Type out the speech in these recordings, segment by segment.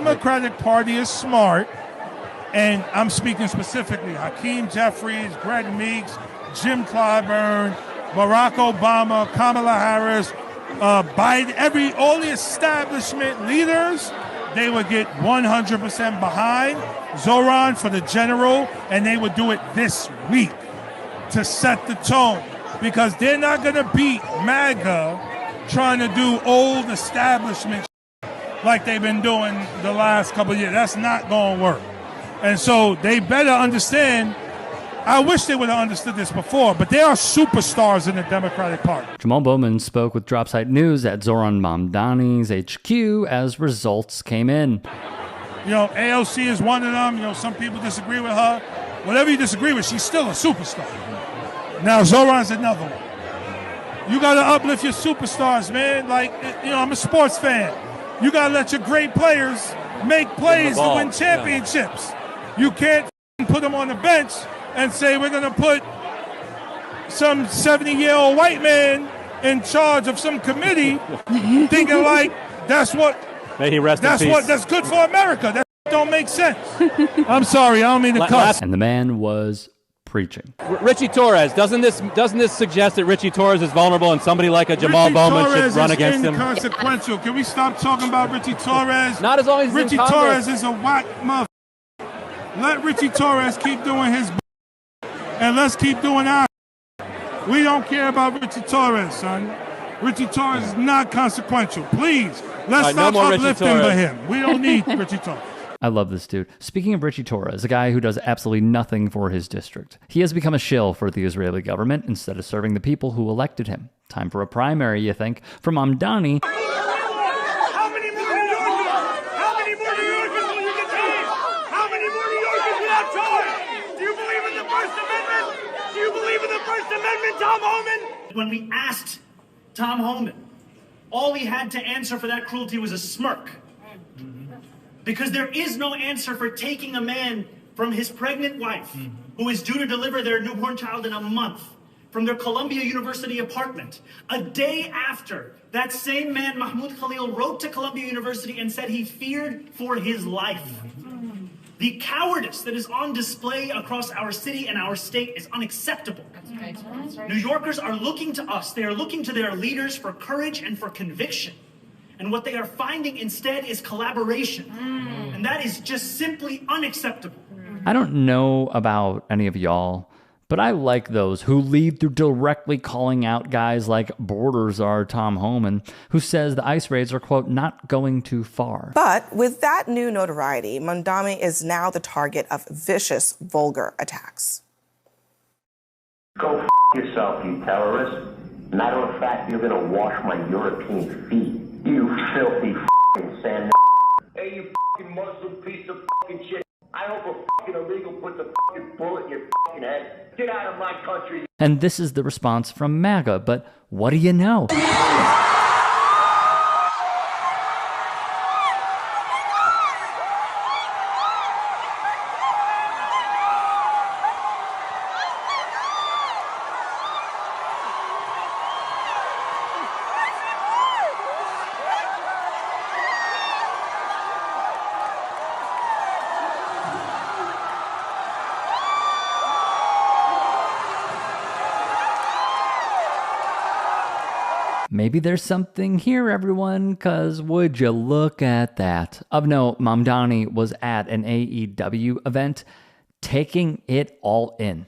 Democratic Party is smart, and I'm speaking specifically Hakeem Jeffries, Greg Meeks, Jim Clyburn, Barack Obama, Kamala Harris, Biden, all the establishment leaders, they would get 100% behind Zohran for the general, and they would do it this week to set the tone, because they're not going to beat MAGA trying to do old establishment like they've been doing the last couple of years. That's not going to work. And so they better understand. I wish they would have understood this before, but they are superstars in the Democratic Party. Jamal Bowman spoke with Dropsite News at Zohran Mamdani's HQ as results came in. You know, AOC is one of them. You know, some people disagree with her. Whatever you disagree with, she's still a superstar. Now, Zohran's another one. You got to uplift your superstars, man. Like, you know, I'm a sports fan. You got to let your great players make plays to win championships. Yeah. You can't put them on the bench and say we're going to put some 70-year-old white man in charge of some committee thinking like that's what that's good for America. That don't make sense. I'm sorry, I don't mean to cuss. And the man was preaching. Richie Torres, doesn't this suggest that Richie Torres is vulnerable and somebody like a Jamal Bowman should run against him? Inconsequential. Can we stop talking about Richie Torres? Not as long as Richie Torres is a whack mother. Let Richie Torres keep doing his and let's keep doing ours. We don't care about Richie Torres, son. Richie Torres is not consequential. Please, let's stop uplifting him. We don't need Richie Torres. I love this dude. Speaking of Richie Torres, a guy who does absolutely nothing for his district. He has become a shill for the Israeli government instead of serving the people who elected him. Time for a primary, you think? For Mamdani, Tom Homan? When we asked Tom Homan, all he had to answer for that cruelty was a smirk. Because there is no answer for taking a man from his pregnant wife, who is due to deliver their newborn child in a month, from their Columbia University apartment, a day after that same man, Mahmoud Khalil, wrote to Columbia University and said he feared for his life. The cowardice that is on display across our city and our state is unacceptable. That's right. New Yorkers are looking to us. They are looking to their leaders for courage and for conviction. And what they are finding instead is collaboration. And that is just simply unacceptable. I don't know about any of y'all, but I like those who lead through directly calling out guys like border czar Tom Homan, who says the ICE raids are, quote, not going too far. But with that new notoriety, Mamdani is now the target of vicious, vulgar attacks. Go f*** yourself, you terrorist. Matter of fact, you're gonna wash my European feet. You filthy f***ing sand. Hey, you f***ing Muslim piece of f***ing shit. I hope a f***ing illegal puts a f***ing bullet in your f***ing head. Get out of my country. And this is the response from MAGA, but what do you know? Maybe there's something here, everyone, because would you look at that? Of note, Mamdani was at an AEW event, taking it all in,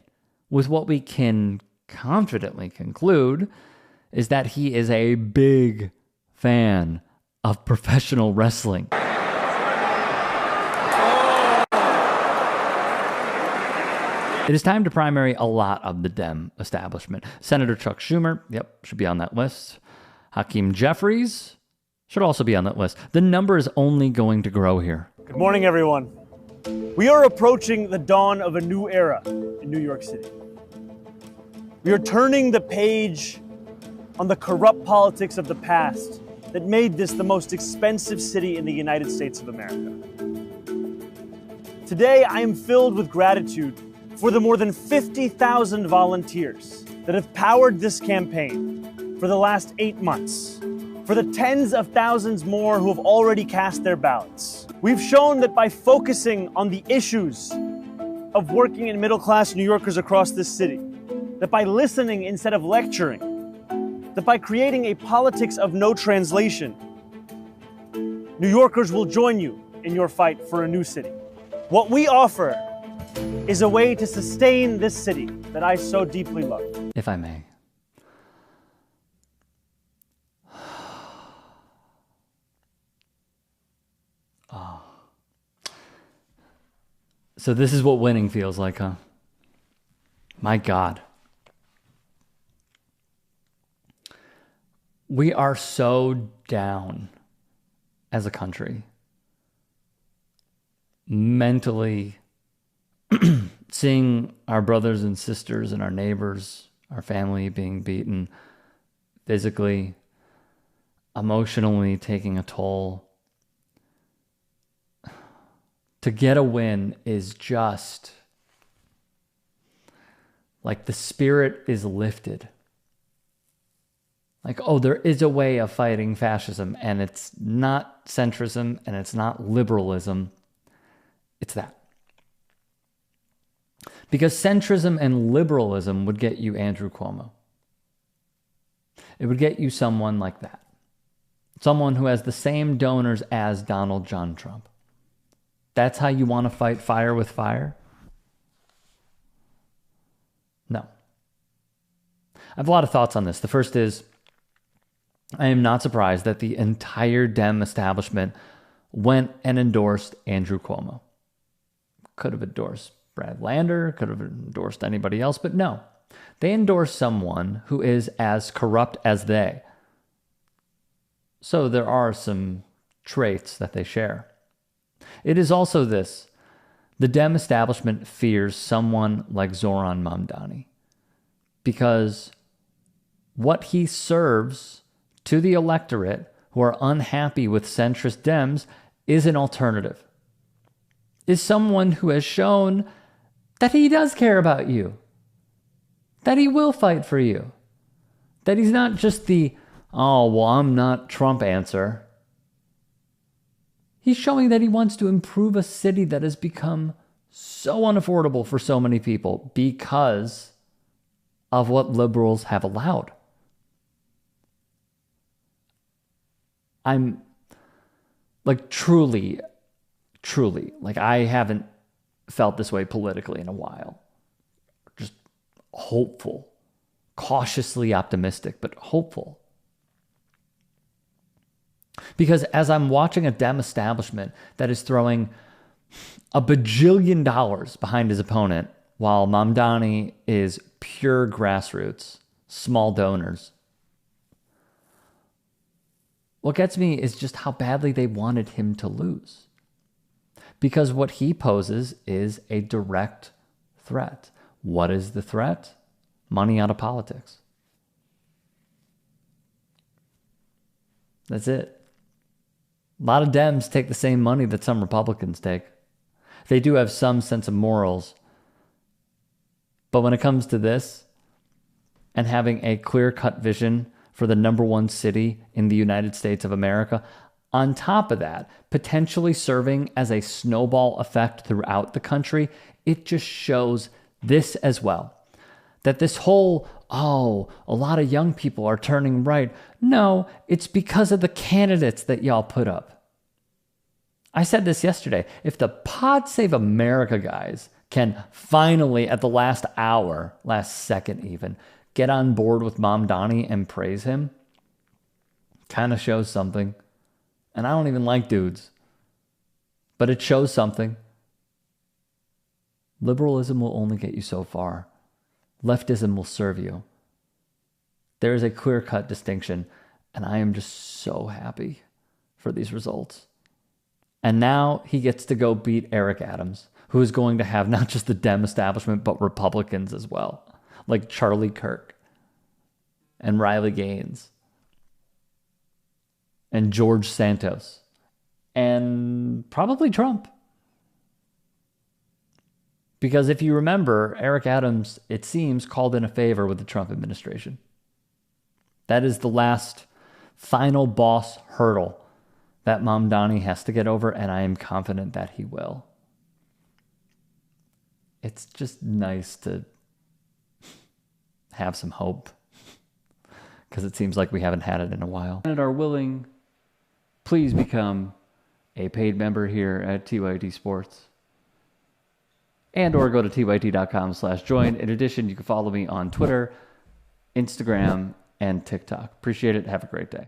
with what we can confidently conclude is that he is a big fan of professional wrestling. It is time to primary a lot of the Dem establishment. Senator Chuck Schumer, should be on that list. Hakeem Jeffries should also be on that list. The number is only going to grow here. Good morning, everyone. We are approaching the dawn of a new era in New York City. We are turning the page on the corrupt politics of the past that made this the most expensive city in the United States of America. Today, I am filled with gratitude for the more than 50,000 volunteers that have powered this campaign for the last 8 months, for the tens of thousands more who have already cast their ballots. We've shown that by focusing on the issues of working and middle-class New Yorkers across this city, that by listening instead of lecturing, that by creating a politics of no translation, New Yorkers will join you in your fight for a new city. What we offer is a way to sustain this city that I so deeply love. If I may. Oh. So this is what winning feels like, huh? My God. We are so down as a country. Mentally, seeing our brothers and sisters and our neighbors, our family being beaten, physically, emotionally taking a toll. To get a win is just like the spirit is lifted. Like, oh, there is a way of fighting fascism, and it's not centrism and it's not liberalism. It's that. Because centrism and liberalism would get you Andrew Cuomo. It would get you someone like that. Someone who has the same donors as Donald John Trump. That's how you want to fight fire with fire? No. I have a lot of thoughts on this. The first is, I am not surprised that the entire Dem establishment went and endorsed Andrew Cuomo. Could have endorsed Brad Lander, could have endorsed anybody else, but no. They endorsed someone who is as corrupt as they. So there are some traits that they share. It is also this. The Dem establishment fears someone like Zohran Mamdani because what he serves to the electorate who are unhappy with centrist Dems is an alternative. Is someone who has shown that he does care about you, that he will fight for you, that he's not just the, oh, well, I'm not Trump answer. He's showing that he wants to improve a city that has become so unaffordable for so many people because of what liberals have allowed. I'm like truly, like I haven't felt this way politically in a while. Just hopeful, cautiously optimistic, but hopeful. Because as I'm watching a Dem establishment that is throwing $1 bajillion behind his opponent, while Mamdani is pure grassroots, small donors, what gets me is just how badly they wanted him to lose. Because what he poses is a direct threat. What is the threat? Money out of politics. That's it. A lot of Dems take the same money that some Republicans take. They do have some sense of morals. But when it comes to this, and having a clear-cut vision for the number one city in the United States of America, on top of that, potentially serving as a snowball effect throughout the country, it just shows this as well. That this whole, oh, a lot of young people are turning right. No, it's because of the candidates that y'all put up. I said this yesterday. If the Pod Save America guys can finally, at the last hour, last second even, get on board with Mamdani and praise him, kind of shows something. And I don't even like dudes, but it shows something. Liberalism will only get you so far. Leftism will serve you. There is a clear-cut distinction, and I am just so happy for these results. And now he gets to go beat Eric Adams, who is going to have not just the Dem establishment, but Republicans as well, like Charlie Kirk and Riley Gaines and George Santos and probably Trump. Because if you remember, Eric Adams, it seems, called in a favor with the Trump administration. That is the last final boss hurdle that Mamdani has to get over, and I am confident that he will. It's just nice to have some hope, because it seems like we haven't had it in a while. And are willing, please become a paid member here at TYT Sports. And or go to tyt.com/join. In addition, you can follow me on Twitter, Instagram, and TikTok. Appreciate it. Have a great day.